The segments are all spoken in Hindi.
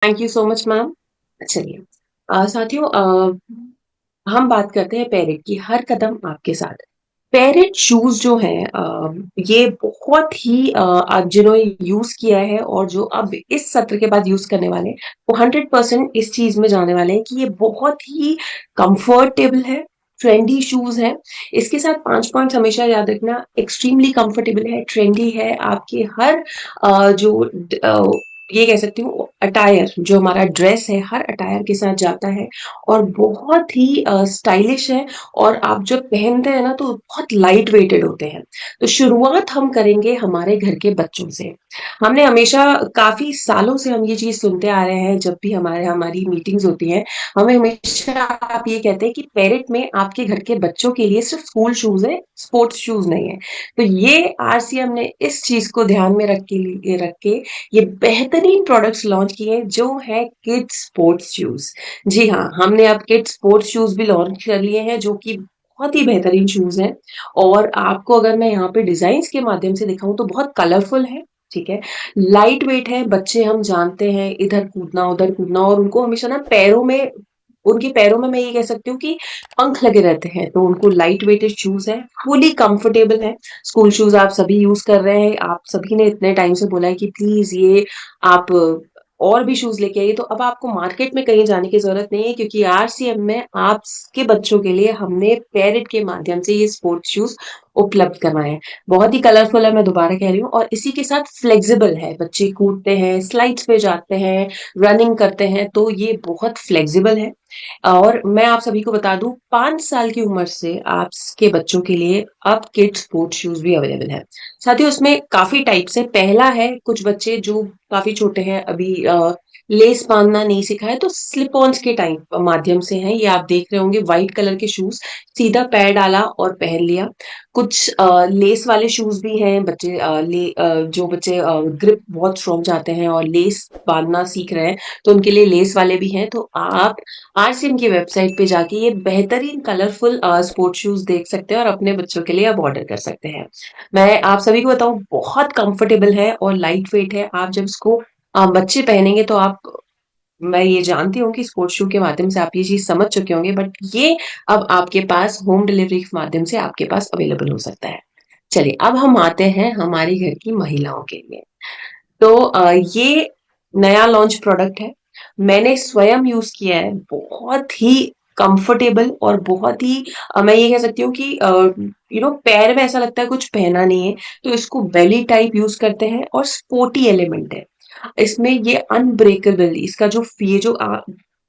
Thank you so much ma'am. चलिए, साथियों, हम बात करते हैं पेरेट की। हर कदम आपके साथ। पेरेट शूज जो है, ये बहुत ही जिन्होंने यूज किया है और जो अब इस सत्र के बाद यूज करने वाले हैं, वो 100% इस चीज में जाने वाले हैं कि ये बहुत ही कंफर्टेबल है। ट्रेंडी शूज है। इसके साथ 5 पॉइंट्स हमेशा याद रखना। एक्सट्रीमली कंफर्टेबल है, ट्रेंडी है, आपके हर जो ये कह सकती हूँ अटायर, जो हमारा ड्रेस है, हर अटायर के साथ जाता है और बहुत ही स्टाइलिश है। और आप जब पहनते हैं ना तो बहुत लाइट वेटेड होते हैं। तो शुरुआत हम करेंगे हमारे घर के बच्चों से। हमने हमेशा, काफी सालों से हम ये चीज सुनते आ रहे हैं, जब भी हमारी मीटिंग्स होती हैं, हमें हमेशा आप ये कहते हैं कि पेरेट में आपके घर के बच्चों के लिए सिर्फ स्कूल शूज है, स्पोर्ट्स शूज नहीं है। तो ये आरसीएम ने इस चीज को ध्यान में रख के ये बेहतरीन प्रोडक्ट्स लॉन्च किए हैं, जो है किड्स स्पोर्ट्स शूज। जी हाँ, हमने अब किड्स स्पोर्ट्स शूज भी लॉन्च कर लिए हैं, जो कि बहुत ही बेहतरीन शूज हैं। और आपको अगर मैं यहाँ पे डिजाइन के माध्यम से दिखाऊं तो बहुत कलरफुल है। ठीक है। लाइट वेट है। बच्चे, हम जानते हैं, इधर कूदना उधर कूदना, और उनको हमेशा ना पैरों में, उनके पैरों में मैं ये कह सकती हूँ कि पंख लगे रहते हैं, तो उनको लाइट वेटेड शूज है, फुली कंफर्टेबल है। स्कूल शूज आप सभी यूज कर रहे हैं। आप सभी ने इतने टाइम से बोला है कि प्लीज ये आप और भी शूज लेके आइए, तो अब आपको मार्केट में कहीं जाने की जरूरत नहीं है, क्योंकि आरसीएम में आपके बच्चों के लिए हमने पेरेट के माध्यम से ये स्पोर्ट्स शूज उपलब्ध करवाए हैं। बहुत ही कलरफुल है, मैं दोबारा कह रही हूँ, और इसी के साथ फ्लेक्सिबल है। बच्चे कूदते हैं, स्लाइड्स पे जाते हैं, रनिंग करते हैं, तो ये बहुत फ्लेक्सिबल है। और मैं आप सभी को बता दूं, 5 साल की उम्र से आपके बच्चों के लिए अब किड्स स्पोर्ट्स शूज भी अवेलेबल है। साथ ही उसमें काफी टाइप्स है। पहला है, कुछ बच्चे जो काफी छोटे हैं अभी, लेस बांधना नहीं सीखा है, तो स्लिप ऑन्स के टाइप माध्यम से है। ये आप देख रहे होंगे, व्हाइट कलर के शूज, सीधा पैर डाला और पहन लिया। कुछ लेस वाले शूज भी हैं। बच्चे जो बच्चे ग्रिप बहुत स्ट्रॉन्ग चाहते हैं और लेस बांधना सीख रहे हैं, तो उनके लिए लेस वाले भी हैं। तो आप आरसीएम की वेबसाइट पे जाके ये बेहतरीन कलरफुल स्पोर्ट शूज देख सकते हैं और अपने बच्चों के लिए आप ऑर्डर कर सकते हैं। मैं आप सभी को बताऊं, बहुत कंफर्टेबल है और लाइट वेट है। आप जब इसको बच्चे पहनेंगे तो आप, मैं ये जानती हूँ कि स्पोर्ट्स शू के माध्यम से आप ये चीज समझ चुके होंगे, बट ये अब आपके पास होम डिलीवरी के माध्यम से आपके पास अवेलेबल हो सकता है। चलिए, अब हम आते हैं हमारी घर की महिलाओं के लिए। तो ये नया लॉन्च प्रोडक्ट है। मैंने स्वयं यूज किया है। बहुत ही कंफर्टेबल और बहुत ही मैं ये कह सकती हूँ कि पैर में ऐसा लगता है कुछ पहना नहीं है। तो इसको बेली टाइप यूज करते हैं और स्पोर्टी एलिमेंट है इसमें। ये अनब्रेकेबल, इसका जो ये जो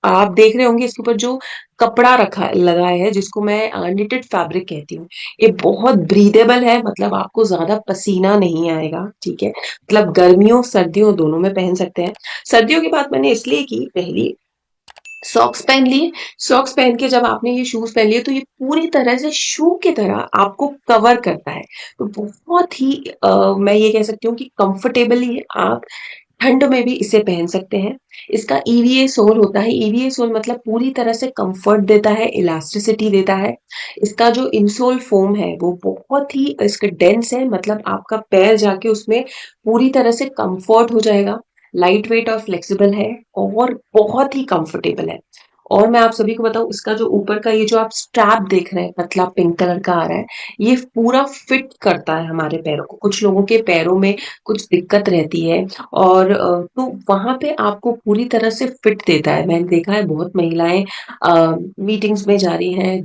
आप देख रहे होंगे, इसके ऊपर जो कपड़ा रखा लगा है, जिसको मैं निटेड फैब्रिक कहती हूँ, ये बहुत ब्रीदेबल है। मतलब आपको ज्यादा पसीना नहीं आएगा। ठीक है। मतलब गर्मियों सर्दियों दोनों में पहन सकते हैं। सर्दियों की बात मैंने इसलिए की, पहली सॉक्स पहन लिए। सॉक्स पहन के जब आपने ये शूज पहन लिए, तो ये पूरी तरह से शू की तरह आपको कवर करता है। तो बहुत ही मैं ये कह सकती हूँ कि कंफर्टेबली आप ठंड में भी इसे पहन सकते हैं। इसका ईवीए सोल होता है। ईवीए सोल मतलब पूरी तरह से कंफर्ट देता है, इलास्टिसिटी देता है। इसका जो इंसोल फोम है वो बहुत ही इसका डेंस है, मतलब आपका पैर जाके उसमें पूरी तरह से कंफर्ट हो जाएगा। लाइट वेट और फ्लेक्सिबल है और बहुत ही कंफर्टेबल है। और मैं आप सभी को बताऊं, इसका जो ऊपर का ये जो आप स्ट्रैप देख रहे हैं, पतला पिंक कलर का आ रहा है, ये पूरा फिट करता है हमारे पैरों को। कुछ लोगों के पैरों में कुछ दिक्कत रहती है, और तो वहां पे आपको पूरी तरह से फिट देता है। मैंने देखा है बहुत महिलाएं मीटिंग्स में जा रही हैं,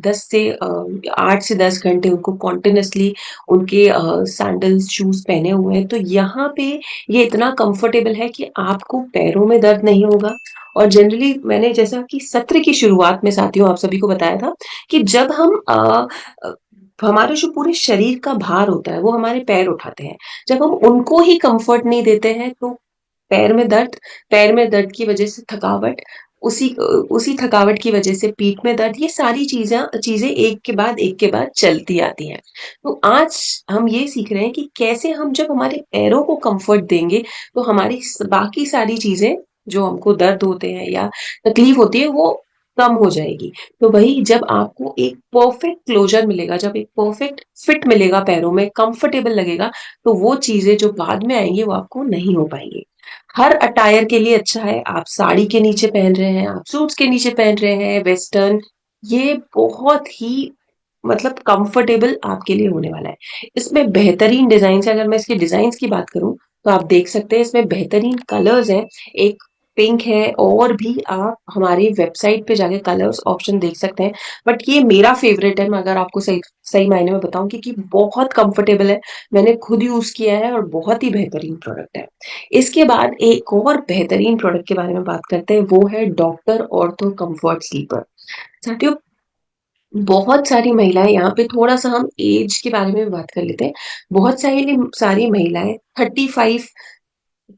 8 से 10 घंटे उनको कॉन्टिन्यूसली उनके सैंडल्स शूज पहने हुए हैं। तो यहाँ पे ये इतना कंफर्टेबल है कि आपको पैरों में दर्द नहीं होगा। और जनरली मैंने, जैसा कि सत्र की शुरुआत में साथियों आप सभी को बताया था, कि जब हम हमारे जो पूरे शरीर का भार होता है वो हमारे पैर उठाते हैं। जब हम उनको ही कंफर्ट नहीं देते हैं, तो पैर में दर्द, पैर में दर्द की वजह से थकावट, उसी उसी थकावट की वजह से पीठ में दर्द, ये सारी चीजें चीजें एक के बाद चलती आती हैं। तो आज हम ये सीख रहे हैं कि कैसे हम जब हमारे पैरों को कंफर्ट देंगे, तो हमारी बाकी सारी चीजें, जो हमको दर्द होते हैं या तकलीफ होती है, वो कम हो जाएगी। तो वही, जब आपको एक परफेक्ट क्लोजर मिलेगा, जब एक परफेक्ट फिट मिलेगा पैरों में, कंफर्टेबल लगेगा, तो वो चीजें जो बाद में आएंगी वो आपको नहीं हो पाएंगी। हर अटायर के लिए अच्छा है। आप साड़ी के नीचे पहन रहे हैं, आप सूट्स के नीचे पहन रहे हैं, वेस्टर्न, ये बहुत ही मतलब कंफर्टेबल आपके लिए होने वाला है। इसमें बेहतरीन डिजाइन है। अगर मैं इसके डिजाइन की बात करूं तो आप देख सकते हैं इसमें बेहतरीन कलर्स हैं। एक पिंक है, और भी आप हमारी वेबसाइट पे जाके कलर्स ऑप्शन देख सकते हैं। बट ये मेरा फेवरेट है, मैं अगर आपको सही सही मायने में बताऊं, क्योंकि बहुत कंफर्टेबल है। मैंने खुद यूज किया है और बहुत ही बेहतरीन प्रोडक्ट है। इसके बाद एक और बेहतरीन प्रोडक्ट के बारे में बात करते हैं, वो है डॉक्टर ऑर्थो कंफर्ट स्लीपर। साथियों, बहुत सारी महिलाएं, यहाँ पे थोड़ा सा हम एज के बारे में भी बात कर लेते हैं। बहुत सारी सारी महिलाएं 35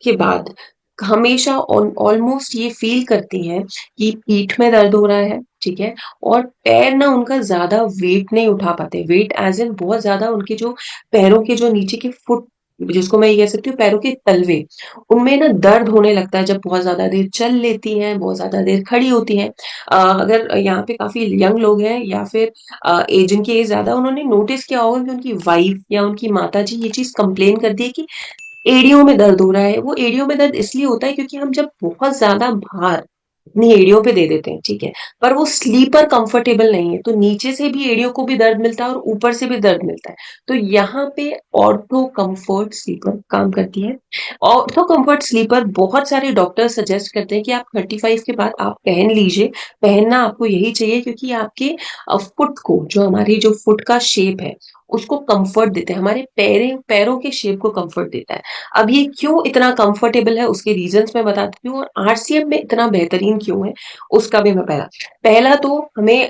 के बाद हमेशा ऑलमोस्ट ये फील करती हैं कि पीठ में दर्द हो रहा है, ठीक है, और पैर ना उनका ज्यादा वेट नहीं उठा पाते। वेट एज इन बहुत ज्यादा उनके जो पैरों के जो नीचे के फुट, जिसको मैं ये कह सकती हूँ पैरों के तलवे, उनमें ना दर्द होने लगता है जब बहुत ज्यादा देर चल लेती हैं, बहुत ज्यादा देर खड़ी होती हैं। अगर यहाँ पे काफी यंग लोग हैं या फिर जिनकी एज ज्यादा, उन्होंने नोटिस किया होगा कि उनकी वाइफ या उनकी माता जी ये चीज कंप्लेन कर दी है कि एड़ियों में दर्द हो रहा है। वो एड़ियों में दर्द इसलिए होता है क्योंकि हम जब बहुत ज्यादा भार अपनी एड़ियों पे दे देते हैं, ठीक है, पर वो स्लीपर कंफर्टेबल नहीं है, तो नीचे से भी एड़ियों को भी दर्द मिलता है और ऊपर से भी दर्द मिलता है। तो यहाँ पे ऑर्थो कंफर्ट स्लीपर काम करती है। ऑर्थो कंफर्ट स्लीपर बहुत सारे डॉक्टर सजेस्ट करते हैं कि आप 35 के बाद आप पहन लीजिए। पहनना आपको यही चाहिए क्योंकि आपके फुट को, जो हमारी जो फुट का शेप है, उसको कंफर्ट देते हैं, हमारे पैरों पैरों के शेप को कंफर्ट देता है। अब ये क्यों इतना कंफर्टेबल है, उसके रीजंस मैं बताती हूँ, और आरसीएम में इतना बेहतरीन क्यों है, उसका भी मैं पहला पहला तो हमें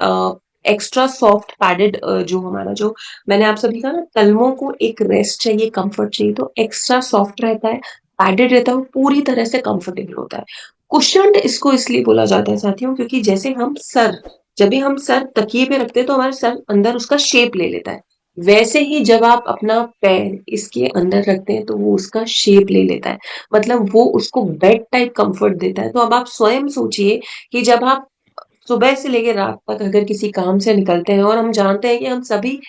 एक्स्ट्रा सॉफ्ट पैडेड, जो हमारा जो मैंने आप सभी का ना, तलवों को एक रेस्ट चाहिए, कंफर्ट चाहिए, तो एक्स्ट्रा सॉफ्ट रहता है, पैडेड रहता है, वो पूरी तरह से कंफर्टेबल होता है। कुशन्ड इसको इसलिए बोला जाता है साथियों, क्योंकि जैसे हम सर, जब भी हम सर तकिए पे रखते हैं तो हमारे सर अंदर उसका शेप ले लेता है, वैसे ही जब आप अपना पैर इसके अंदर रखते हैं तो वो उसका शेप ले लेता है, मतलब वो उसको बेड टाइप कंफर्ट देता है। तो अब आप स्वयं सोचिए कि जब आप सुबह से लेकर रात तक अगर किसी काम से निकलते हैं, और हम जानते हैं कि हम सभी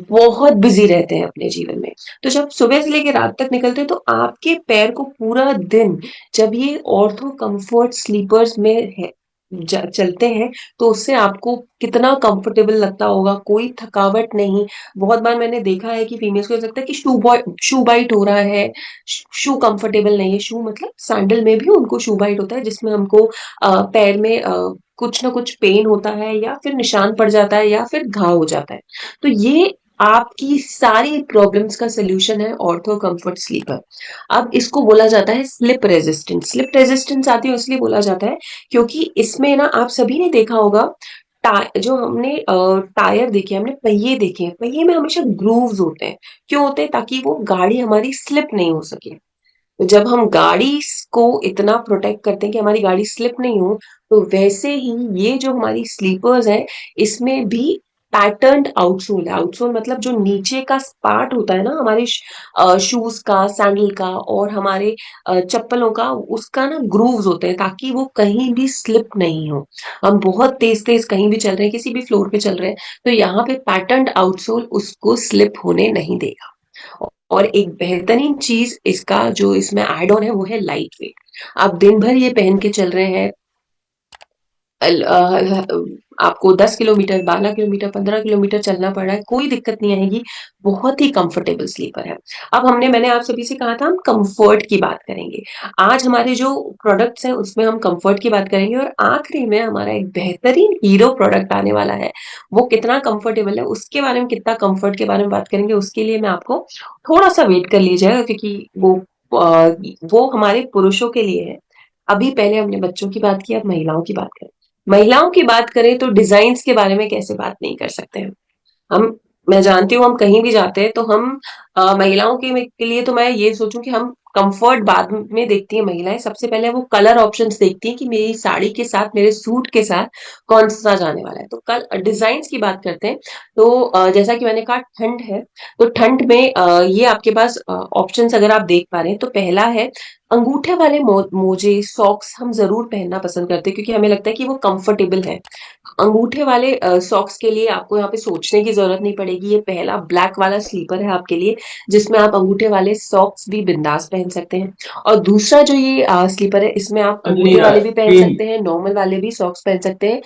बहुत बिजी रहते हैं अपने जीवन में, तो जब सुबह से लेकर रात तक निकलते हैं तो आपके पैर को पूरा दिन, जब ये ऑर्थो कंफर्ट स्लीपर्स में है, चलते हैं, तो उससे आपको कितना कंफर्टेबल लगता होगा, कोई थकावट नहीं। बहुत बार मैंने देखा है कि फीमेल्स को ऐसा लगता है कि शू बाइट हो रहा है, शू कंफर्टेबल नहीं है। शू मतलब सैंडल में भी उनको शू बाइट होता है, जिसमें हमको पैर में कुछ ना कुछ पेन होता है, या फिर निशान पड़ जाता है, या फिर घाव हो जाता है। तो ये आपकी सारी प्रॉब्लम्स का सोल्यूशन है ऑर्थो कंफर्ट स्लीपर। अब इसको बोला जाता है स्लिप रेजिस्टेंट। स्लिप रेजिस्टेंस आती है इसलिए बोला जाता है क्योंकि इसमें ना, आप सभी ने देखा होगा, जो हमने टायर देखे, हमने पहिए देखे हैं, पहिए में हमेशा ग्रूव्स होते हैं। क्यों होते हैं? ताकि वो गाड़ी हमारी स्लिप नहीं हो सके। तो जब हम गाड़ी को इतना प्रोटेक्ट करते हैं कि हमारी गाड़ी स्लिप नहीं हो, तो वैसे ही ये जो हमारी स्लीपर्स है, इसमें भी पैटर्न्ड आउटसोल है। आउटसोल मतलब जो नीचे का पार्ट होता है ना हमारे शूज का, सैंडल का, और हमारे चप्पलों का, उसका ना ग्रूव्स होते हैं ताकि वो कहीं भी स्लिप नहीं हो। हम बहुत तेज तेज कहीं भी चल रहे हैं, किसी भी फ्लोर पे चल रहे हैं, तो यहाँ पे पैटर्न्ड आउटसोल उसको स्लिप होने नहीं देगा। और एक बेहतरीन चीज इसका जो इसमें ऐड ऑन है, वो है लाइट वेट। आप दिन भर ये पहन के चल रहे हैं, आपको 10 किलोमीटर, 12 किलोमीटर, 15 किलोमीटर चलना पड़ रहा है, कोई दिक्कत नहीं आएगी। बहुत ही कंफर्टेबल स्लीपर है। अब मैंने आप सभी से कहा था हम कंफर्ट की बात करेंगे। आज हमारे जो प्रोडक्ट्स हैं उसमें हम कंफर्ट की बात करेंगे, और आखिरी में हमारा एक बेहतरीन हीरो प्रोडक्ट आने वाला है। वो कितना कंफर्टेबल है, उसके बारे में, कितना कंफर्ट के बारे में बात करेंगे, उसके लिए मैं आपको थोड़ा सा वेट कर लीजिएगा, क्योंकि वो हमारे पुरुषों के लिए है। अभी पहले हमने बच्चों की बात की, अब महिलाओं की बात करें। महिलाओं की बात करें तो डिजाइन्स के बारे में कैसे बात नहीं कर सकते हैं हम। मैं जानती हूँ हम कहीं भी जाते हैं तो हम महिलाओं के लिए तो मैं ये सोचूं कि हम कंफर्ट बाद में देखती है महिलाएं, सबसे पहले वो कलर ऑप्शंस देखती हैं कि मेरी साड़ी के साथ, मेरे सूट के साथ कौन सा जाने वाला है। तो कल डिजाइन्स की बात करते हैं। तो जैसा कि मैंने कहा, ठंड है, तो ठंड में ये आपके पास ऑप्शंस अगर आप देख पा रहे हैं, तो पहला है अंगूठे वाले मोजे, सॉक्स हम ज़रूर पहनना पसंद करते हैं क्योंकि हमें लगता है कि वो कंफर्टेबल है। अंगूठे वाले सॉक्स के लिए आपको यहाँ पे सोचने की ज़रूरत नहीं पड़ेगी। ये पहला ब्लैक वाला स्लीपर है आपके लिए, जिसमें आप अंगूठे वाले सॉक्स भी बिंदास पहन सकते हैं। और दूसरा जो ये स्लीपर है, इसमें आप अंजनी अंगूठे वाले भी पहन पिन। सकते हैं, नॉर्मल वाले भी सॉक्स पहन सकते हैं।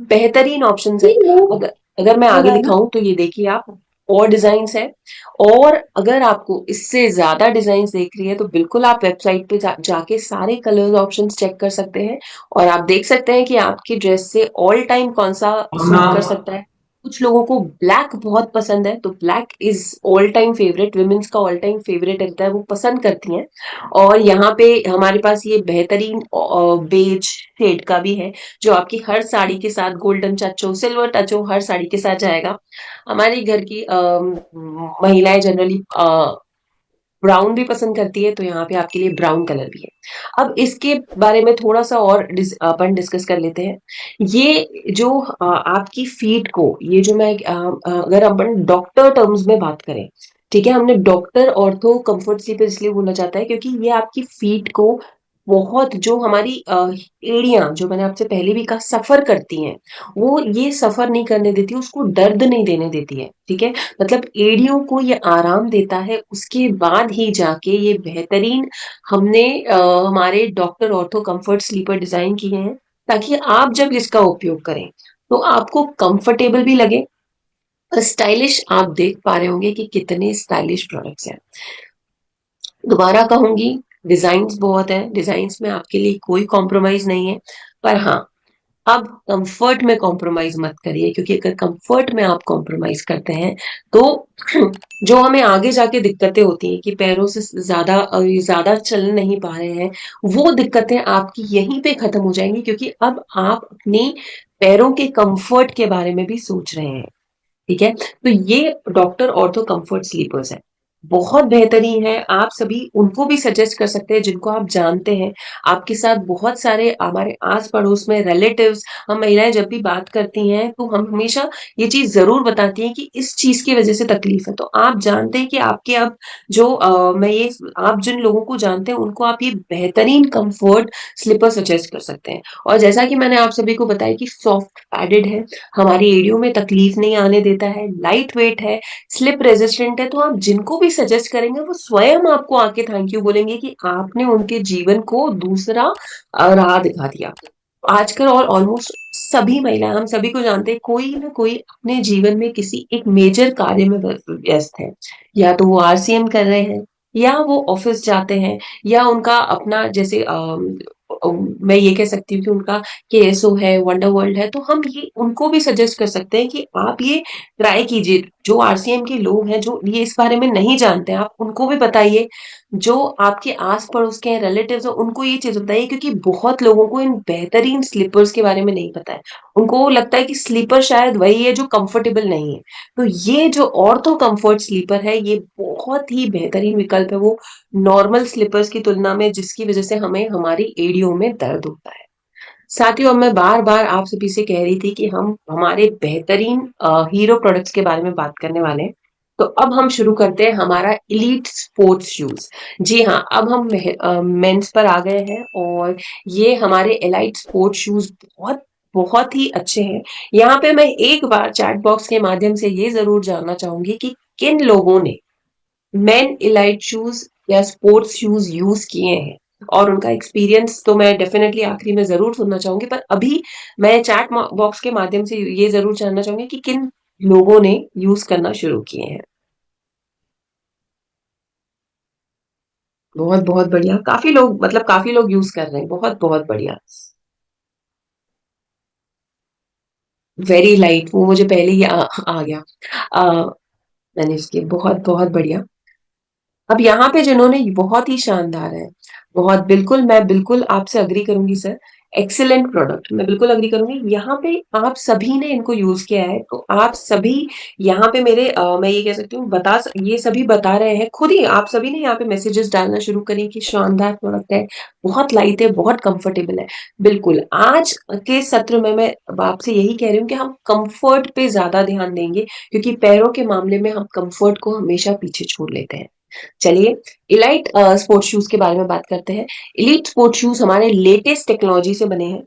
बेहतरीन ऑप्शंस ये है। लो, अगर अगर मैं ये आगे वाला। दिखाऊं तो ये देखिए आप, और डिजाइन्स है। और अगर आपको इससे ज्यादा डिजाइन्स देख रही है तो बिल्कुल आप वेबसाइट पे जाके सारे कलर्स ऑप्शंस चेक कर सकते हैं। और आप देख सकते हैं कि आपकी ड्रेस से ऑल टाइम कौन सा अपना सूट कर सकता है। कुछ लोगों को ब्लैक बहुत पसंद है, तो black is all time favourite, women's का ऑल टाइम फेवरेट रहता है, वो पसंद करती हैं। और यहाँ पे हमारे पास ये बेहतरीन बेज शेड का भी है, जो आपकी हर साड़ी के साथ, गोल्डन टच हो, सिल्वर टच हो, हर साड़ी के साथ जाएगा। हमारी घर की महिलाएं जनरली ब्राउन भी पसंद करती है, तो यहाँ पे आपके लिए ब्राउन कलर भी है। अब इसके बारे में थोड़ा सा और अपन डिस्कस कर लेते हैं। ये जो आपकी फीट को, ये जो मैं अगर अपन डॉक्टर टर्म्स में बात करें, ठीक है, हमने डॉक्टर ऑर्थो कंफर्ट स्लीपर इसलिए बोलना चाहता है क्योंकि ये आपकी फीट को बहुत, जो हमारी एड़ियां, जो मैंने आपसे पहले भी कहा, सफर करती हैं, वो ये सफर नहीं करने देती, उसको दर्द नहीं देने देती है, ठीक है। मतलब एड़ियों को ये आराम देता है, उसके बाद ही जाके ये बेहतरीन हमने हमारे doctor ortho comfort slipper design किए हैं, ताकि आप जब इसका उपयोग करें तो आपको कंफर्टेबल भी लगे और स्टाइलिश। आप देख पा रहे होंगे कि कितने स्टाइलिश प्रोडक्ट्स हैं। दोबारा कहूंगी, डिजाइन्स बहुत है, डिजाइन्स में आपके लिए कोई कॉम्प्रोमाइज नहीं है। पर हाँ, अब कंफर्ट में कॉम्प्रोमाइज मत करिए, क्योंकि अगर कंफर्ट में आप कॉम्प्रोमाइज करते हैं तो जो हमें आगे जाके दिक्कतें होती हैं कि पैरों से ज्यादा चल नहीं पा रहे हैं, वो दिक्कतें आपकी यहीं पे खत्म हो जाएंगी, क्योंकि अब आप अपने पैरों के कंफर्ट के बारे में भी सोच रहे हैं। ठीक है, तो ये डॉक्टर ऑर्थो कंफर्ट स्लीपर्स है, बहुत बेहतरीन है। आप सभी उनको भी सजेस्ट कर सकते हैं जिनको आप जानते हैं। आपके साथ बहुत सारे हमारे आस पड़ोस में रिलेटिव्स, हम महिलाएं जब भी बात करती हैं तो हम हमेशा ये चीज जरूर बताती हैं कि इस चीज की वजह से तकलीफ है, तो आप जानते हैं कि आपके अब जो मैं ये, आप जिन लोगों को जानते हैं उनको आप ये बेहतरीन कंफर्ट स्लीपर सजेस्ट कर सकते हैं। और जैसा कि मैंने आप सभी को बताया कि सॉफ्ट पैडेड है, हमारी एड़ियों में तकलीफ नहीं आने देता है, लाइट वेट है, स्लिप रेजिस्टेंट है, तो आप जिनको भी सजेस्ट करेंगे वो स्वयं आपको आके थैंक यू बोलेंगे कि आपने उनके जीवन को दूसरा राह दिखा दिया। आजकल और ऑलमोस्ट सभी महिलाएं, हम सभी को जानते हैं, कोई ना कोई अपने जीवन में किसी एक मेजर कार्य में व्यस्त है। या तो वो आरसीएम कर रहे हैं, या वो ऑफिस जाते हैं, या उनका अपना जैसे मैं ये कह सकती हूँ कि उनका केएसओ है, वंडर वर्ल्ड है, तो हम ये उनको भी सजेस्ट कर सकते हैं कि आप ये ट्राई कीजिए। जो आरसीएम के लोग हैं, जो ये इस बारे में नहीं जानते हैं, आप उनको भी बताइए। जो आपके आस पड़ोस के रिलेटिव्स हैं उनको ये चीज बताइए, क्योंकि बहुत लोगों को इन बेहतरीन स्लीपर्स के बारे में नहीं पता है। उनको लगता है कि स्लीपर शायद वही है जो कंफर्टेबल नहीं है। तो ये जो ऑर्थो कंफर्ट स्लीपर है, ये बहुत ही बेहतरीन विकल्प है वो नॉर्मल स्लीपर्स की तुलना में, जिसकी वजह से हमें हमारी एड़ियों में दर्द होता है। साथियों, अब मैं बार बार आप सभी से कह रही थी कि हम हमारे बेहतरीन हीरो प्रोडक्ट्स के बारे में बात करने वाले हैं। तो अब हम शुरू करते हैं हमारा इलीट स्पोर्ट्स शूज। जी हाँ, अब हम मेंस पर आ गए हैं, और ये हमारे एलाइट स्पोर्ट्स शूज बहुत बहुत ही अच्छे हैं। यहाँ पे मैं एक बार चैट बॉक्स के माध्यम से ये जरूर जानना चाहूंगी कि किन लोगों ने मेन इलाइट शूज या स्पोर्ट्स शूज यूज किए हैं, और उनका एक्सपीरियंस तो मैं डेफिनेटली आखिरी में जरूर सुनना चाहूंगी। पर अभी मैं चैट बॉक्स के माध्यम से ये जरूर जानना चाहूंगी कि किन लोगों ने यूज करना शुरू किए हैं। बहुत बहुत बढ़िया, काफी लोग, मतलब काफी लोग यूज कर रहे हैं, बहुत बहुत बढ़िया। वेरी लाइट, वो मुझे पहले ही आ गया। आ, मैंने इसके बहुत बहुत बढ़िया। अब यहाँ पे जिन्होंने, बहुत ही शानदार है, बहुत, बिल्कुल मैं बिल्कुल आपसे अग्री करूंगी सर। एक्सीलेंट प्रोडक्ट, मैं बिल्कुल अग्री करूंगी। यहाँ पे आप सभी ने इनको यूज किया है, तो आप सभी यहाँ पे मेरे मैं ये कह सकती हूँ, ये सभी बता रहे हैं, खुद ही आप सभी ने यहाँ पे मैसेजेस डालना शुरू करें कि शानदार प्रोडक्ट है, बहुत लाइट है, बहुत कंफर्टेबल है। बिल्कुल, आज के सत्र में मैं आपसे यही कह रही हूँ कि हम कंफर्ट पे ज्यादा ध्यान देंगे, क्योंकि पैरों के मामले में हम कंफर्ट को हमेशा पीछे छोड़ लेते हैं। चलिए, इलाइट स्पोर्ट्स शूज के बारे में बात करते हैं। इलीट स्पोर्ट्स शूज हमारे लेटेस्ट टेक्नोलॉजी से बने हैं,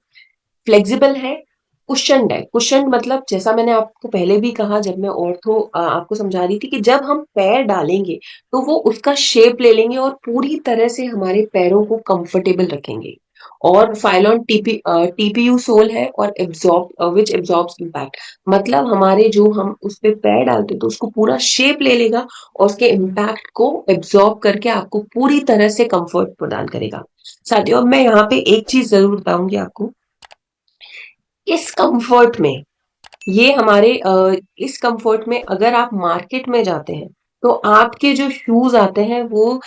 फ्लेक्सिबल है, कुशन्ड है। कुशन्ड मतलब जैसा मैंने आपको पहले भी कहा जब मैं ऑर्थो आपको समझा रही थी कि जब हम पैर डालेंगे तो वो उसका शेप ले लेंगे और पूरी तरह से हमारे पैरों को कंफर्टेबल रखेंगे। और फाइलॉन टीपीयू सोल है और एब्जॉर्ब विच एब्जॉर्ब्स इम्पैक्ट, मतलब हमारे जो हम उस पे पैर डालते हैं तो उसको पूरा शेप ले लेगा और उसके इम्पैक्ट को एब्जॉर्ब करके आपको पूरी तरह से कंफर्ट प्रदान करेगा। साथियों, अब मैं यहाँ पे एक चीज जरूर बताऊंगी आपको, इस कंफर्ट में ये हमारे इस कंफर्ट में अगर आप मार्केट में जाते हैं तो आपके जो शूज आते हैं वो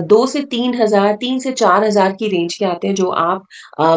2 से 3 हजार, 3 से 4 हजार की रेंज के आते हैं, जो आप अ,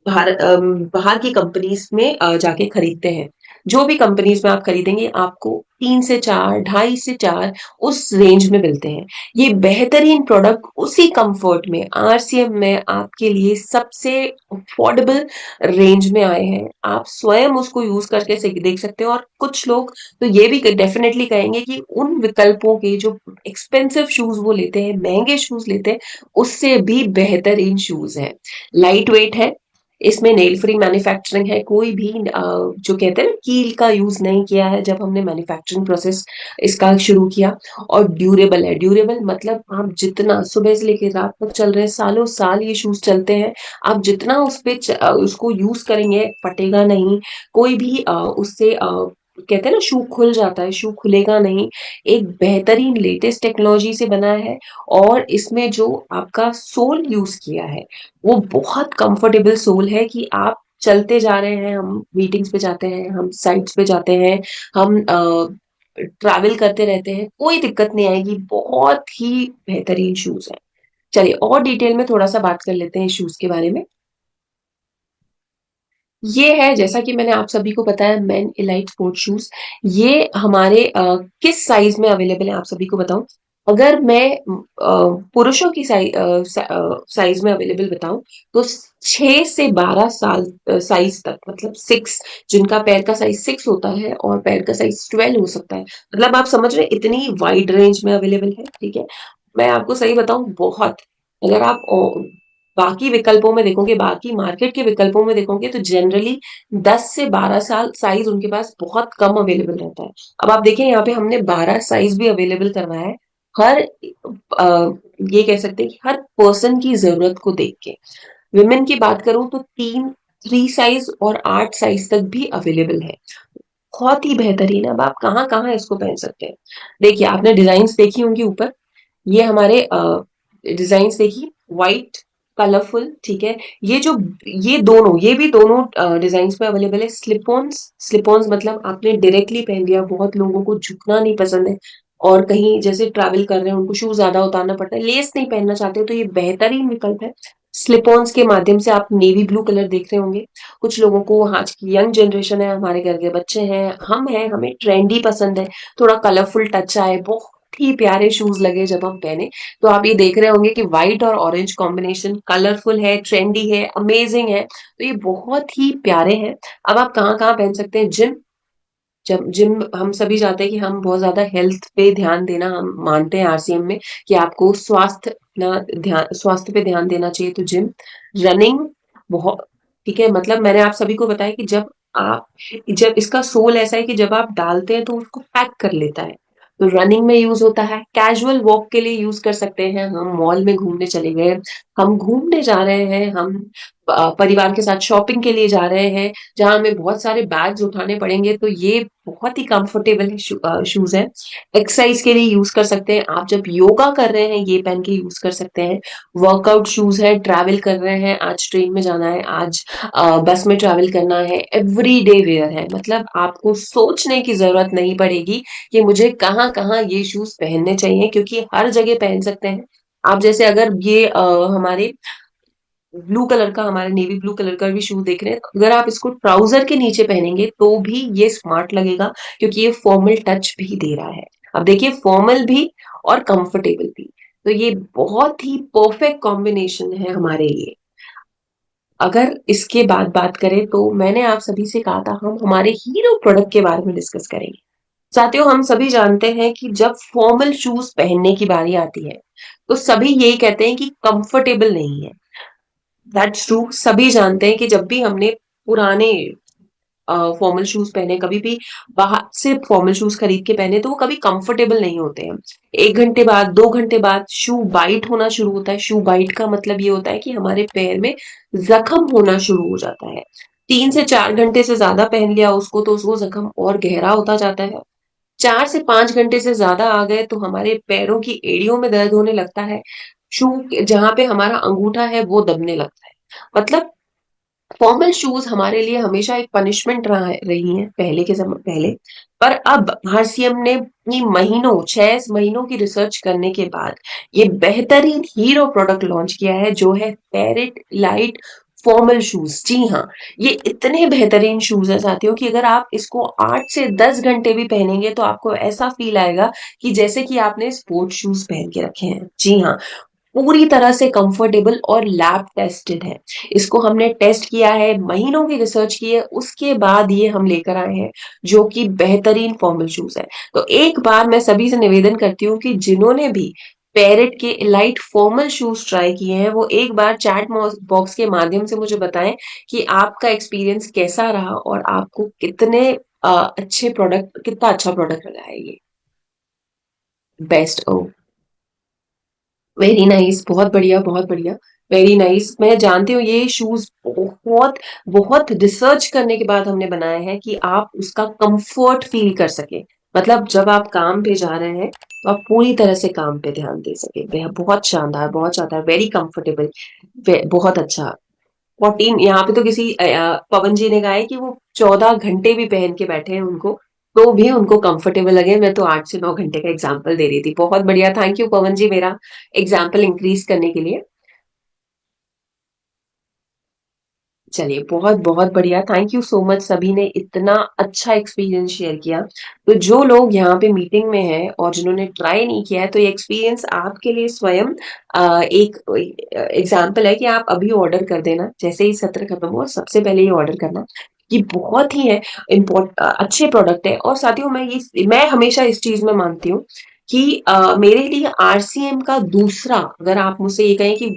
बाहर की कंपनीज में जाके खरीदते हैं। जो भी कंपनीज में आप खरीदेंगे आपको 3 से 4, 2.5 से 4 उस रेंज में मिलते हैं। ये बेहतरीन प्रोडक्ट उसी कंफर्ट में आरसीएम में आपके लिए सबसे अफोर्डेबल रेंज में आए हैं। आप स्वयं उसको यूज करके देख सकते हो। और कुछ लोग तो ये भी डेफिनेटली कहेंगे कि उन विकल्पों के जो एक्सपेंसिव शूज वो लेते हैं, महंगे शूज लेते हैं, उससे भी बेहतरीन शूज है। लाइट वेट है, इसमें नेल फ्री मैन्युफैक्चरिंग है, कोई भी जो कहते हैं ना कील का यूज नहीं किया है जब हमने मैन्युफैक्चरिंग प्रोसेस इसका शुरू किया। और ड्यूरेबल है, ड्यूरेबल मतलब आप जितना सुबह से लेकर रात तक चल रहे हैं, सालों साल ये शूज चलते हैं। आप जितना उस पे उसको यूज करेंगे फटेगा नहीं, कोई भी उससे कहते हैं ना शू खुल जाता है, शू खुलेगा नहीं। एक बेहतरीन लेटेस्ट टेक्नोलॉजी से बना है। और इसमें जो आपका सोल यूज किया है वो बहुत कंफर्टेबल सोल है कि आप चलते जा रहे हैं, हम मीटिंग्स पे जाते हैं, हम साइट्स पे जाते हैं, हम ट्रैवल करते रहते हैं, कोई दिक्कत नहीं आएगी। बहुत ही बेहतरीन शूज है। चलिए और डिटेल में थोड़ा सा बात कर लेते हैं शूज के बारे में। ये है, जैसा कि मैंने आप सभी को बताया, मेन इलाइट स्पोर्ट शूज। ये हमारे किस साइज में अवेलेबल है आप सभी को बताऊं। अगर मैं पुरुषों की साइज में अवेलेबल बताऊं तो 6 से 12 साल साइज तक, मतलब 6, जिनका पैर का साइज 6 होता है और पैर का साइज 12 हो सकता है। मतलब आप समझ रहे हैं, इतनी वाइड रेंज में अवेलेबल है। ठीक है, मैं आपको सही बताऊं, बहुत, अगर आप बाकी विकल्पों में देखोगे, बाकी मार्केट के विकल्पों में देखोगे तो जनरली 10 से 12 साल साइज उनके पास बहुत कम अवेलेबल रहता है। अब आप देखें यहाँ पे हमने 12 साइज भी अवेलेबल करवाया है, हर ये कह सकते हैं कि हर पर्सन की जरूरत को देख के। विमेन की बात करूं तो 3 साइज और 8 साइज तक भी अवेलेबल है। बहुत ही बेहतरीन है। अब आप कहाँ कहाँ इसको पहन सकते हैं। देखिए, आपने डिजाइन देखी होंगी ऊपर, ये हमारे डिजाइन देखिए, व्हाइट, कलरफुल। ठीक है, ये जो ये भी दोनों डिजाइन में अवेलेबल है। स्लिपॉन्स, स्लिपॉन्स मतलब आपने डायरेक्टली पहन लिया, बहुत लोगों को झुकना नहीं पसंद है और कहीं जैसे ट्रैवल कर रहे हैं उनको शूज ज्यादा उतारना पड़ता है, लेस नहीं पहनना चाहते हो, तो ये बेहतरीन विकल्प है। स्लिपॉन्स के माध्यम से आप नेवी ब्लू कलर देख रहे होंगे। कुछ लोगों को, आज की यंग जनरेशन है, हमारे घर के बच्चे हैं, हम हैं, हमें ट्रेंडी पसंद है, थोड़ा कलरफुल टच आए, बहुत ही प्यारे शूज लगे जब हम पहने। तो आप ये देख रहे होंगे कि व्हाइट और ऑरेंज कॉम्बिनेशन कलरफुल है, ट्रेंडी है, अमेजिंग है, तो ये बहुत ही प्यारे हैं। अब आप कहाँ कहाँ पहन सकते हैं। जिम, जब जिम हम सभी चाहते हैं कि हम बहुत ज्यादा हेल्थ पे ध्यान देना, हम मानते हैं आरसीएम में कि आपको स्वास्थ्य पे ध्यान देना चाहिए, तो जिम, रनिंग, बहुत, ठीक है, मतलब मैंने आप सभी को बताया कि आप जब इसका सोल ऐसा है कि जब आप डालते हैं तो उसको पैक कर लेता है, तो रनिंग में यूज होता है। कैजुअल वॉक के लिए यूज कर सकते हैं, हम मॉल में घूमने चले गए, हम घूमने जा रहे हैं, हम परिवार के साथ शॉपिंग के लिए जा रहे हैं जहां हमें बहुत सारे बैग्स उठाने पड़ेंगे, तो ये बहुत ही कंफर्टेबल शूज है। एक्सरसाइज के लिए यूज कर सकते हैं, आप जब योगा कर रहे हैं ये पहन के यूज कर सकते हैं। वर्कआउट शूज है, ट्रैवल कर रहे हैं, आज ट्रेन में जाना है, आज बस में ट्रैवल करना है, एवरी डे वेयर है, मतलब आपको सोचने की जरूरत नहीं पड़ेगी कि मुझे कहाँ कहाँ ये शूज पहनने चाहिए, क्योंकि हर जगह पहन सकते हैं आप। जैसे अगर ये हमारे ब्लू कलर का, हमारे नेवी ब्लू कलर का भी शू देख रहे हैं, तो अगर आप इसको ट्राउजर के नीचे पहनेंगे तो भी ये स्मार्ट लगेगा, क्योंकि ये फॉर्मल टच भी दे रहा है। अब देखिए, फॉर्मल भी और कंफर्टेबल भी, तो ये बहुत ही परफेक्ट कॉम्बिनेशन है हमारे लिए। अगर इसके बाद बात करें तो मैंने आप सभी से कहा था हम हमारे हीरो प्रोडक्ट के बारे में डिस्कस करेंगे। साथियों, हम सभी जानते हैं कि जब फॉर्मल शूज पहनने की बारी आती है, तो सभी यही कहते हैं कि कंफर्टेबल नहीं है। That's true. सभी जानते हैं कि जब भी हमने पुराने फॉर्मल शूज पहने, कभी भी बाहर से फॉर्मल शूज खरीद के पहने, तो वो कभी कंफर्टेबल नहीं होते हैं। 1 घंटे बाद, 2 घंटे बाद शू बाइट होना शुरू होता है। शू बाइट का मतलब ये होता है कि हमारे पैर में जख्म होना शुरू हो जाता है। 3 से 4 घंटे से ज्यादा पहन लिया उसको, तो उसको जख्म और गहरा होता जाता है। 4 से 5 घंटे से ज्यादा आ गए तो हमारे पैरों की एड़ियों में दर्द होने लगता है। शू जहां पे हमारा अंगूठा है वो दबने लगता है। मतलब फॉर्मल शूज हमारे लिए हमेशा एक पनिशमेंट रही है पहले के समय पहले। पर अब आरसीएम ने अपनी महीनों 6 महीनों की रिसर्च करने के बाद ये बेहतरीन हीरो प्रोडक्ट लॉन्च किया है, जो है पेरिट लाइट फॉर्मल शूज। जी हाँ, ये इतने बेहतरीन शूज है साथियों कि अगर आप इसको 8 से 10 घंटे भी पहनेंगे तो आपको ऐसा फील आएगा कि जैसे कि आपने स्पोर्ट्स शूज पहन के रखे हैं। जी हाँ, पूरी तरह से कंफर्टेबल और लैब टेस्टेड है। इसको हमने टेस्ट किया है, महीनों की रिसर्च की है, उसके बाद ये हम लेकर आए हैं, जो कि बेहतरीन फॉर्मल शूज है। तो एक बार मैं सभी से निवेदन करती हूँ कि जिन्होंने भी पेरेट के इलाइट फॉर्मल शूज ट्राई किए हैं, वो एक बार चैट बॉक्स के माध्यम से मुझे बताएं कि आपका एक्सपीरियंस कैसा रहा और आपको कितना अच्छा प्रोडक्ट लगा है ये। बेस्ट। ओ, वेरी नाइस। बहुत बढ़िया, बहुत बढ़िया। Very nice. मैं जानती हूँ ये शूज बहुत बहुत रिसर्च करने के बाद हमने बनाया है कि आप उसका कंफर्ट फील कर सके। मतलब जब आप काम पे जा रहे हैं तो आप पूरी तरह से काम पे ध्यान दे सके। बहुत शानदार, बहुत शानदार, वेरी कंफर्टेबल। बहुत अच्छा। 14, यहाँ पे तो किसी पवन जी ने कहा है कि वो 14 घंटे भी पहन के बैठे हैं उनको, तो भी उनको कंफर्टेबल लगे। मैं तो 8 से 9 घंटे का एग्जाम्पल दे रही थी। बहुत बढ़िया, थैंक यू पवन जी मेरा एग्जाम्पल इंक्रीज करने के लिए। चलिए, बहुत बहुत बढ़िया, थैंक यू सो मच। सभी ने इतना अच्छा एक्सपीरियंस शेयर किया। तो जो लोग यहाँ पे मीटिंग में हैं और जिन्होंने ट्राई नहीं किया है, तो ये एक्सपीरियंस आपके लिए स्वयं एक एग्जाम्पल है कि आप अभी ऑर्डर कर देना, जैसे ही सत्र खत्म हो सबसे पहले ये ऑर्डर करना। ये बहुत ही है अच्छे प्रोडक्ट है। और साथियों, मैं हमेशा इस चीज में मानती हूँ कि मेरे लिए आरसीएम का दूसरा, अगर आप मुझसे ये कहें कि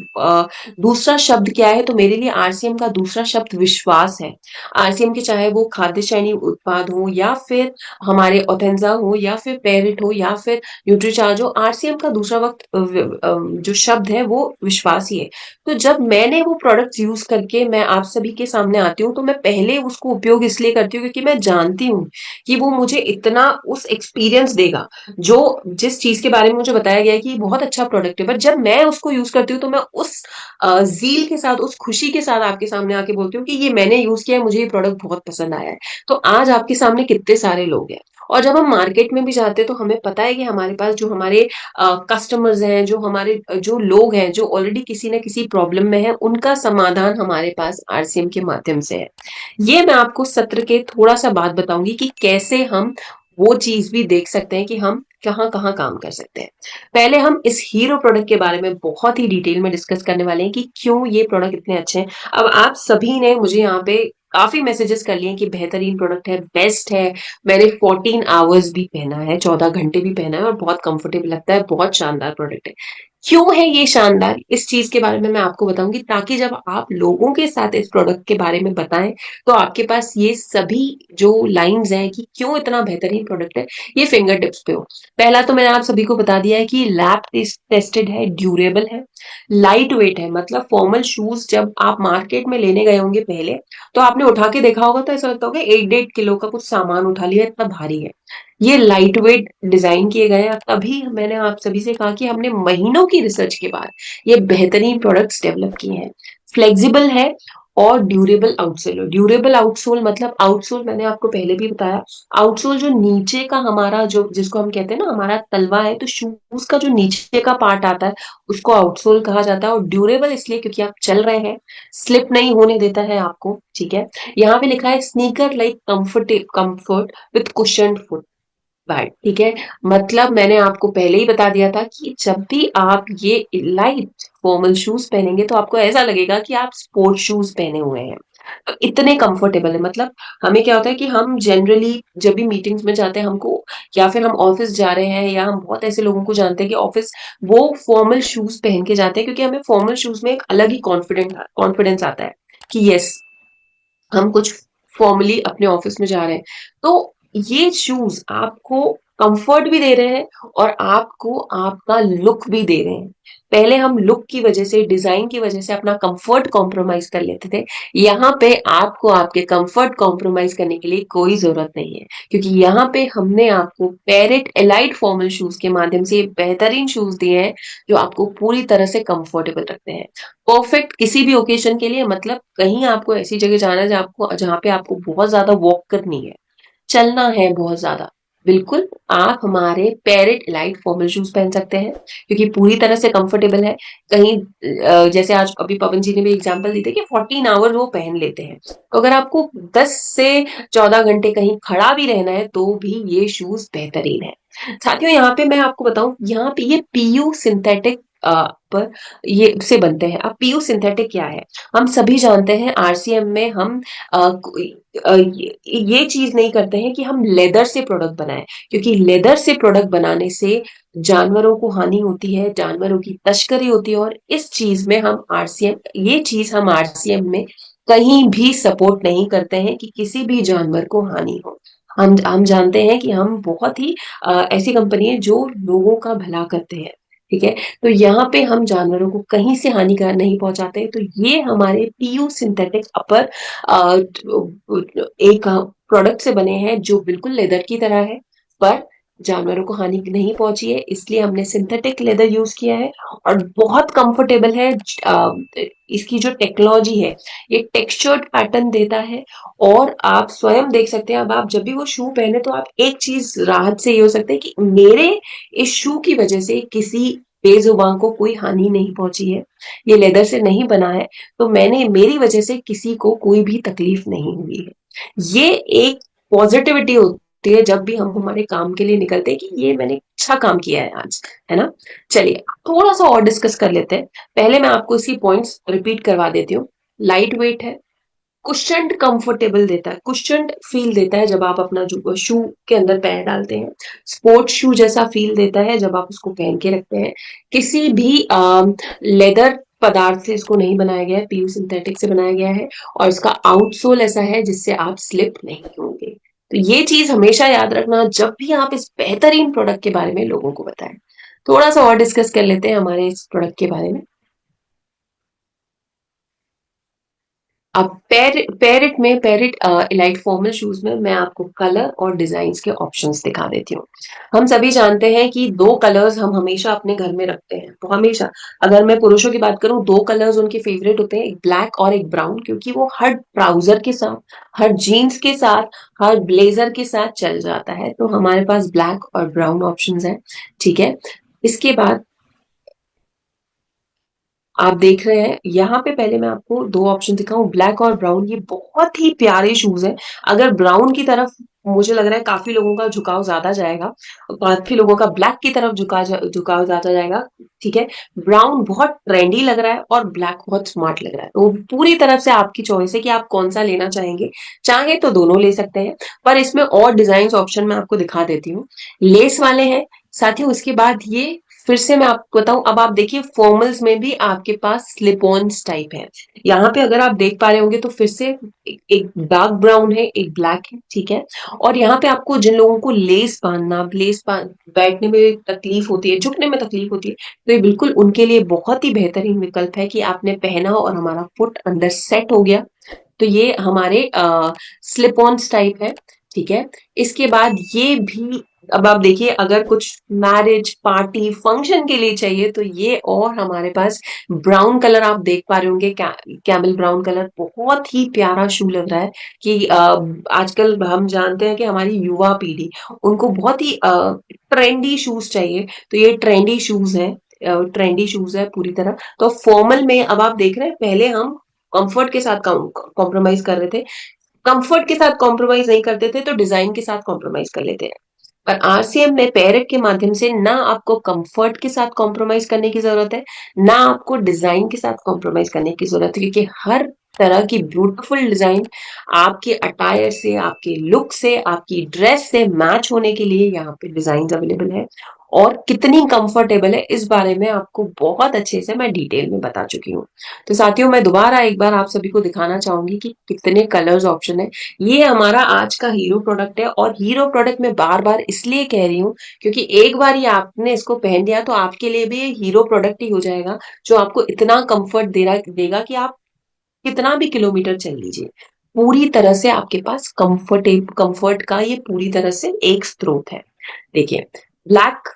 दूसरा शब्द क्या है, तो मेरे लिए आरसीएम का दूसरा शब्द विश्वास है। आरसीएम के चाहे वो खाद्य श्रेणी उत्पाद हो, या फिर हमारे ऑथेंजा हो, या फिर पेरिट हो, या फिर न्यूट्रीचार्ज हो, आरसीएम का दूसरा जो शब्द है वो विश्वास ही है। तो जब मैंने वो प्रोडक्ट्स यूज करके मैं आप सभी के सामने आती हूँ, तो मैं पहले उसको उपयोग इसलिए करती हूँ क्योंकि मैं जानती हूँ कि वो मुझे इतना उस एक्सपीरियंस देगा, जो जिस चीज के बारे में मुझे बताया गया है कि ये बहुत अच्छा प्रोडक्ट है। बट जब मैं उसको यूज करती हूँ तो मैं उस ज़ील के साथ, उस खुशी के साथ आपके सामने आके बोलती हूँ कि ये मैंने यूज़ किया है, मुझे ये प्रोडक्ट बहुत पसंद आया है। तो आज आपके सामने कितने सारे लोग हैं। और जब हम मार्केट में भी जाते हैं तो हमें पता है कि हमारे पास जो हमारे कस्टमर्स हैं, जो लोग हैं, जो ऑलरेडी किसी न किसी प्रॉब्लम में हैं, उनका समाधान हमारे पास आरसीएम के माध्यम से है। ये मैं आपको सत्र के थोड़ा-सा बाद बताऊँगी कि कैसे हम वो चीज़ भी देख सकते हैं कि हम कहाँ-कहाँ काम कर सकते हैं। पहले हम इस हीरो प्रोडक्ट के बारे में बहुत ही डिटेल में डिस्कस करने वाले हैं कि क्यों ये प्रोडक्ट इतने अच्छे हैं। अब आप सभी ने मुझे यहाँ पे काफी मैसेजेस कर लिए कि बेहतरीन प्रोडक्ट है, बेस्ट है। मैंने 14 आवर्स भी पहना है, 14 घंटे भी पहना है और बहुत कंफर्टेबल लगता है, बहुत शानदार प्रोडक्ट है। क्यों है ये शानदार, इस चीज के बारे में मैं आपको बताऊंगी, ताकि जब आप लोगों के साथ इस प्रोडक्ट के बारे में बताएं तो आपके पास ये सभी जो लाइंस हैं कि क्यों इतना बेहतरीन प्रोडक्ट है, ये फिंगर टिप्स पे हो। पहला तो मैंने आप सभी को बता दिया है कि लैब टेस्टेड है, ड्यूरेबल है, लाइट वेट है। मतलब फॉर्मल शूज जब आप मार्केट में लेने गए होंगे पहले, तो आपने उठा के देखा होगा तो ऐसा लगता होगा 1 1.5 किलो का कुछ सामान उठा लिया, इतना भारी है। ये लाइट वेट डिजाइन किए गए हैं। तभी मैंने आप सभी से कहा कि हमने महीनों की रिसर्च के बाद ये बेहतरीन प्रोडक्ट्स डेवलप किए हैं। फ्लेक्सिबल है और ड्यूरेबल आउटसोल। ड्यूरेबल आउटसोल मतलब, आउटसोल मैंने आपको पहले भी बताया, आउटसोल जो नीचे का हमारा, जो जिसको हम कहते हैं ना हमारा तलवा है, तो शूज का जो नीचे का पार्ट आता है उसको आउटसोल कहा जाता है। और ड्यूरेबल इसलिए क्योंकि आप चल रहे हैं, स्लिप नहीं होने देता है आपको। ठीक है, यहाँ पे लिखा है sneaker like comfort with cushion foot bad. ठीक है, मतलब मैंने आपको पहले ही बता दिया था कि जब भी आप ये लाइट फॉर्मल शूज पहनेंगे तो आपको ऐसा लगेगा कि आप स्पोर्ट्स शूज पहने हुए हैं। तो इतने कंफर्टेबल है, मतलब हमें क्या होता है कि हम जनरली जब भी मीटिंग्स में जाते हैं हमको, या फिर हम ऑफिस जा रहे हैं, या हम बहुत ऐसे लोगों को जानते हैं कि ऑफिस वो फॉर्मल शूज पहन के जाते हैं, क्योंकि हमें फॉर्मल शूज में एक अलग ही कॉन्फिडेंस आता है कि यस, हम कुछ फॉर्मली अपने ऑफिस में जा रहे हैं। तो ये शूज आपको कंफर्ट भी दे रहे हैं और आपको आपका लुक भी दे रहे हैं। पहले हम लुक की वजह से, डिजाइन की वजह से अपना कंफर्ट कॉम्प्रोमाइज कर लेते थे। यहाँ पे आपको आपके कंफर्ट कॉम्प्रोमाइज करने के लिए कोई जरूरत नहीं है, क्योंकि यहाँ पे हमने आपको पेरेट एलाइट फॉर्मल शूज के माध्यम से बेहतरीन शूज दिए हैं, जो आपको पूरी तरह से कंफर्टेबल रखते हैं। परफेक्ट किसी भी ओकेजन के लिए, मतलब कहीं आपको ऐसी जगह जाना है जहाँ पे आपको बहुत ज्यादा वॉक करनी है, चलना है बहुत ज्यादा, बिल्कुल आप हमारे पेरेट लाइट फॉर्मल शूज पहन सकते हैं, क्योंकि पूरी तरह से कंफर्टेबल है। कहीं जैसे आज अभी पवन जी ने भी एग्जांपल दी थी कि 14 आवर वो पहन लेते हैं, तो अगर आपको 10 से 14 घंटे कहीं खड़ा भी रहना है तो भी ये शूज बेहतरीन है। साथियों, यहाँ पे मैं आपको बताऊं, यहाँ पे ये पीयू सिंथेटिक पर ये से बनते हैं। अब पीयू सिंथेटिक क्या है? हम सभी जानते हैं आरसीएम में हम ये चीज नहीं करते हैं कि हम लेदर से प्रोडक्ट बनाएं, क्योंकि लेदर से प्रोडक्ट बनाने से जानवरों को हानि होती है, जानवरों की तस्करी होती है, और इस चीज में हम आरसीएम ये चीज हम आरसीएम में कहीं भी सपोर्ट नहीं करते हैं कि किसी भी जानवर को हानि हो। हम जानते हैं कि हम बहुत ही ऐसी कंपनी है जो लोगों का भला करते हैं, ठीक है। तो यहाँ पे हम जानवरों को कहीं से हानिकार नहीं पहुंचाते। तो ये हमारे पीयू सिंथेटिक अपर एक प्रोडक्ट से बने हैं जो बिल्कुल लेदर की तरह है, पर जानवरों को हानि नहीं पहुंची है, इसलिए हमने सिंथेटिक लेदर यूज किया है। और बहुत कंफर्टेबल है। इसकी जो टेक्नोलॉजी है, ये टेक्सचर्ड पैटर्न देता है। और आप स्वयं देख सकते हैं, अब आप जब भी वो शू पहने तो आप एक चीज राहत से ये हो सकते हैं कि मेरे इस शू की वजह से किसी बेजुबान को कोई हानि नहीं पहुंची है, ये लेदर से नहीं बना है, तो मैंने मेरी वजह से किसी को कोई भी तकलीफ नहीं हुई है। ये एक पॉजिटिविटी होती है जब भी हम हमारे काम के लिए निकलते हैं कि ये मैंने अच्छा काम किया है आज, है ना। चलिए थोड़ा सा और डिस्कस कर लेते हैं। पहले मैं आपको इसी पॉइंट्स रिपीट करवा देती हूँ। लाइट वेट है, कुशन्ड कंफर्टेबल देता है, कुशन्ड फील देता है जब आप अपना जो शू के अंदर पैर डालते हैं। स्पोर्ट्स शू जैसा फील देता है जब आप उसको पहन के रखते हैं। किसी भी लेदर पदार्थ से इसको नहीं बनाया गया है, पीयू सिंथेटिक से बनाया गया है। और इसका आउटसोल ऐसा है जिससे आप स्लिप नहीं होंगे। तो ये चीज हमेशा याद रखना जब भी आप इस बेहतरीन प्रोडक्ट के बारे में लोगों को बताएं। थोड़ा सा और डिस्कस कर लेते हैं हमारे इस प्रोडक्ट के बारे में। अब पेरिट इलाइट फॉर्मल शूज में मैं आपको कलर और डिजाइन के ऑप्शंस दिखा देती हूँ। हम सभी जानते हैं कि दो कलर्स हम हमेशा अपने घर में रखते हैं, तो हमेशा, अगर मैं पुरुषों की बात करूं, दो कलर्स उनके फेवरेट होते हैं, एक ब्लैक और एक ब्राउन, क्योंकि वो हर ट्राउजर के साथ, हर जीन्स के साथ, हर ब्लेजर के साथ चल जाता है। तो हमारे पास ब्लैक और ब्राउन ऑप्शंस है, ठीक है। इसके बाद आप देख रहे हैं यहाँ पे, पहले मैं आपको दो ऑप्शन दिखाऊं, ब्लैक और ब्राउन। ये बहुत ही प्यारे शूज हैं। अगर ब्राउन की तरफ मुझे लग रहा है काफी लोगों का झुकाव ज्यादा जाएगा, काफी लोगों का ब्लैक की तरफ झुकाव ज्यादा जाएगा, ठीक है। ब्राउन बहुत ट्रेंडी लग रहा है और ब्लैक बहुत स्मार्ट लग रहा है, तो पूरी तरफ से आपकी चॉइस है कि आप कौन सा लेना चाहेंगे। चाहे तो दोनों ले सकते हैं, पर इसमें और डिजाइन ऑप्शन मैं आपको दिखा देती हूँ। लेस वाले हैं साथियों। उसके बाद ये, फिर से मैं आपको बताऊं, अब आप देखिए फॉर्मल्स में भी आपके पास स्लिप ऑन टाइप है। यहाँ पे अगर आप देख पा रहे होंगे तो फिर से एक डार्क ब्राउन है, एक ब्लैक है, ठीक है। और यहाँ पे आपको जिन लोगों को बैठने में तकलीफ होती है, झुकने में तकलीफ होती है, तो ये बिल्कुल उनके लिए बहुत ही बेहतरीन विकल्प है कि आपने पहना और हमारा फुट अंदर सेट हो गया। तो ये हमारे स्लिप ऑन टाइप है, ठीक है। इसके बाद ये भी, अब आप देखिए, अगर कुछ मैरिज पार्टी फंक्शन के लिए चाहिए तो ये, और हमारे पास ब्राउन कलर आप देख पा रहे होंगे, कैमल ब्राउन कलर, बहुत ही प्यारा शू लग रहा है। कि आजकल हम जानते हैं कि हमारी युवा पीढ़ी, उनको बहुत ही ट्रेंडी शूज चाहिए, तो ये ट्रेंडी शूज है, ट्रेंडी शूज है पूरी तरह। तो फॉर्मल में अब आप देख रहे हैं, पहले हम कंफर्ट के साथ कॉम्प्रोमाइज कर रहे थे, कंफर्ट के साथ कॉम्प्रोमाइज नहीं करते थे तो डिजाइन के साथ कॉम्प्रोमाइज कर लेते हैं। पर आरसीएम में पेरेट के माध्यम से ना आपको कंफर्ट के साथ कॉम्प्रोमाइज करने की जरूरत है, ना आपको डिजाइन के साथ कॉम्प्रोमाइज करने की जरूरत है, क्योंकि हर तरह की ब्यूटीफुल डिजाइन आपके अटायर से, आपके लुक से, आपकी ड्रेस से मैच होने के लिए यहाँ पे डिजाइन अवेलेबल है। और कितनी कंफर्टेबल है इस बारे में आपको बहुत अच्छे से मैं डिटेल में बता चुकी हूँ। तो साथियों, मैं दोबारा एक बार आप सभी को दिखाना चाहूंगी कि कितने कलर्स ऑप्शन है। ये हमारा आज का हीरो प्रोडक्ट है, और हीरो प्रोडक्ट मैं बार बार इसलिए कह रही हूँ क्योंकि एक बार ये आपने इसको पहन लिया तो आपके लिए भी ये हीरो प्रोडक्ट ही हो जाएगा, जो आपको इतना कंफर्ट देगा कि आप कितना भी किलोमीटर चल लीजिए, पूरी तरह से आपके पास कंफर्ट का ये पूरी तरह से एक स्रोत है। देखिए, ब्लैक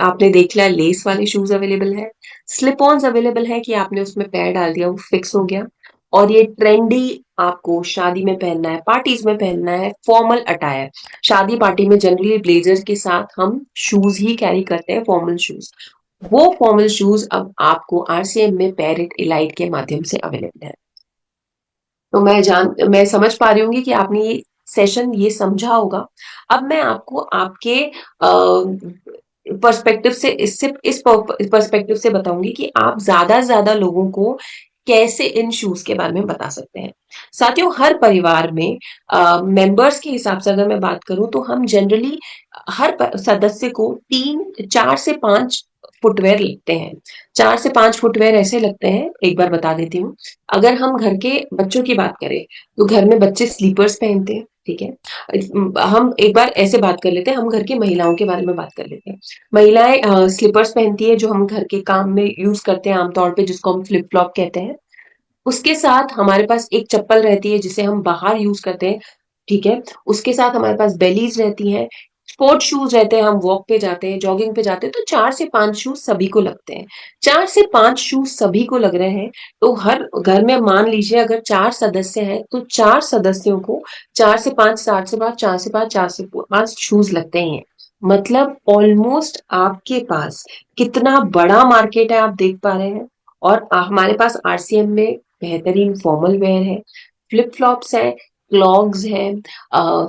आपने देख लिया, लेस वाले शूज अवेलेबल है, स्लिप ऑन्स अवेलेबल है कि आपने उसमें पैर डाल दिया वो फिक्स हो गया। और ये ट्रेंडी आपको शादी में पहनना है, पार्टीज में पहनना है, फॉर्मल अटायर। शादी पार्टी में जनरली ब्लेजर के साथ हम शूज ही कैरी करते हैं, फॉर्मल शूज। वो फॉर्मल शूज अब आपको आरसीएम में पेरिट इलाइट के माध्यम से अवेलेबल है। तो मैं समझ पा रही हूँ कि आपने ये सेशन ये समझा होगा। अब मैं आपको आपके पर्सपेक्टिव से, इससे इस पर्सपेक्टिव से बताऊंगी कि आप ज्यादा से ज्यादा लोगों को कैसे इन शूज के बारे में बता सकते हैं। साथियों, हर परिवार में मेंबर्स के हिसाब से अगर मैं बात करूं तो हम जनरली हर सदस्य को 4 से 5 फुटवेयर लगते हैं। 4 से 5 फुटवेयर ऐसे लगते हैं, एक बार बता देती हूँ। अगर हम घर के बच्चों की बात करें तो घर में बच्चे स्लीपर्स पहनते हैं, ठीक है। हम एक बार ऐसे बात कर लेते हैं, हम घर की महिलाओं के बारे में बात कर लेते हैं। महिलाएं स्लीपर्स पहनती है, जो हम घर के काम में यूज करते हैं आमतौर पे, जिसको हम फ्लिप फ्लॉप कहते हैं। उसके साथ हमारे पास एक चप्पल रहती है जिसे हम बाहर यूज करते हैं, ठीक है। उसके साथ हमारे पास बेलीज रहती हैं, स्पोर्ट शूज रहते हैं, हम वॉक पे जाते हैं, जॉगिंग पे जाते हैं, तो 4 से 5 शूज सभी को लगते हैं। 4 से 5 शूज सभी को लग रहे हैं। तो हर घर में मान लीजिए अगर 4 सदस्य हैं तो 4 सदस्यों को 4 से 5, 7 से 5, 4 से 5, 4 से 5 शूज लगते हैं। मतलब ऑलमोस्ट आपके पास कितना बड़ा मार्केट है आप देख पा रहे हैं। और हमारे पास आरसीएम में बेहतरीन फॉर्मल वेयर है, फ्लिप फ्लॉप्स है, क्लॉग्स है,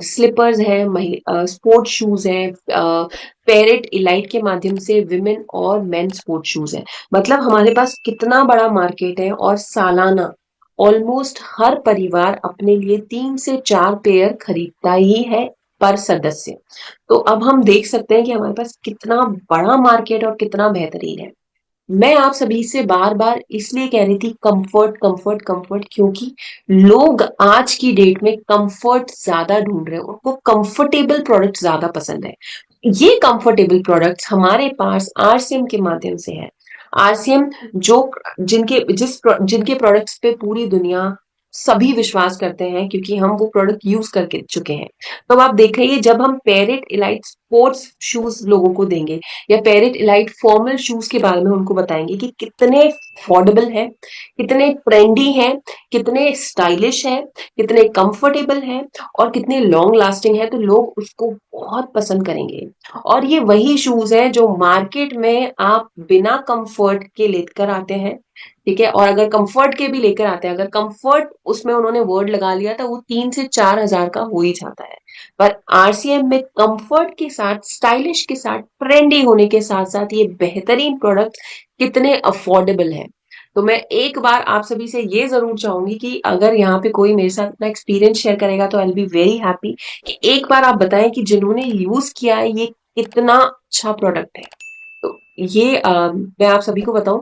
स्लीपर्स है, स्पोर्ट शूज है, पेरेट इलाइट के माध्यम से विमेन और मेन स्पोर्ट शूज है। मतलब हमारे पास कितना बड़ा मार्केट है, और सालाना ऑलमोस्ट हर परिवार अपने लिए 3 से 4 पेयर खरीदता ही है पर सदस्य। तो अब हम देख सकते हैं कि हमारे पास कितना बड़ा मार्केट और कितना बेहतरीन है। मैं आप सभी से बार बार इसलिए कह रही थी कंफर्ट कंफर्ट कंफर्ट, क्योंकि लोग आज की डेट में कंफर्ट ज्यादा ढूंढ रहे हैं, उनको कंफर्टेबल प्रोडक्ट ज्यादा पसंद है। ये कंफर्टेबल प्रोडक्ट्स हमारे पास आरसीएम के माध्यम से है। आरसीएम जो जिनके प्रोडक्ट्स पे पूरी दुनिया सभी विश्वास करते हैं, क्योंकि हम वो प्रोडक्ट यूज करके चुके हैं। तो अब आप देखिए, जब हम पेरिट इलाइट स्पोर्ट्स शूज लोगों को देंगे या पेरिट इलाइट फॉर्मल शूज के बारे में उनको बताएंगे कि कितने अफोर्डेबल है, कितने ट्रेंडी है, कितने स्टाइलिश है, कितने कंफर्टेबल है, और कितने लॉन्ग लास्टिंग है, तो लोग उसको बहुत पसंद करेंगे। और ये वही शूज है जो मार्केट में आप बिना कंफर्ट के लेकर आते हैं, ठीक है। और अगर कंफर्ट के भी लेकर आते हैं, अगर कंफर्ट उसमें उन्होंने वर्ड लगा लिया तो वो 3 से 4 हजार का हो ही जाता है। पर आरसीएम में कंफर्ट के साथ, स्टाइलिश के साथ, ट्रेंडी होने के साथ साथ ये बेहतरीन प्रोडक्ट कितने अफोर्डेबल है। तो मैं एक बार आप सभी से ये जरूर चाहूंगी कि अगर यहाँ पे कोई मेरे साथ अपना एक्सपीरियंस शेयर करेगा तो आई बी वेरी हैप्पी कि एक बार आप बताएं कि जिन्होंने यूज किया है ये कितना अच्छा प्रोडक्ट है। तो ये मैं आप सभी को बताऊं,